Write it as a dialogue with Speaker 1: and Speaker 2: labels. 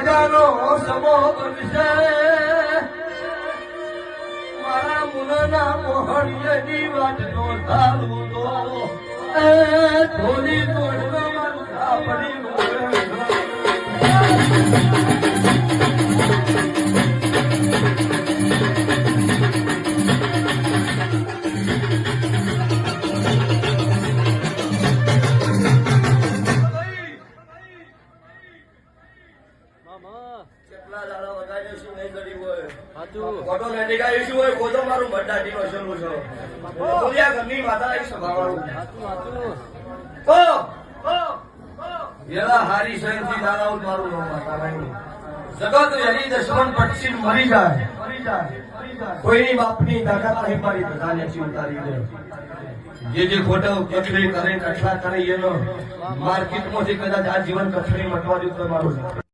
Speaker 1: રાજાનો સમો બનશે મારા મુનના મોહણીની વાતનો ધારું તો થોડી તોડનો મારું સાંભળી કેટલા દાડા વગાડ્યો શું નહીં કર્યું હોય ફોટો નથી ગાયું શું હોય ખોટો મારું બટાટી નો શરૂ છે બોલ્યા ઘરની માતા એક સભાવાળું એવા હારી સહનથી દાદાઓ મારું નામ માતા રાણી જગત હરી દશમન પક્ષી મરી જાય કોઈની બાપની તાકાત નહીં મારી બધાને ઉતારી દે જે ખોટો કથળી કરે કઠલા કરે એનો માર્કેટમાંથી કદાચ આ જીવન કથળી મટવા દઉં તો મારું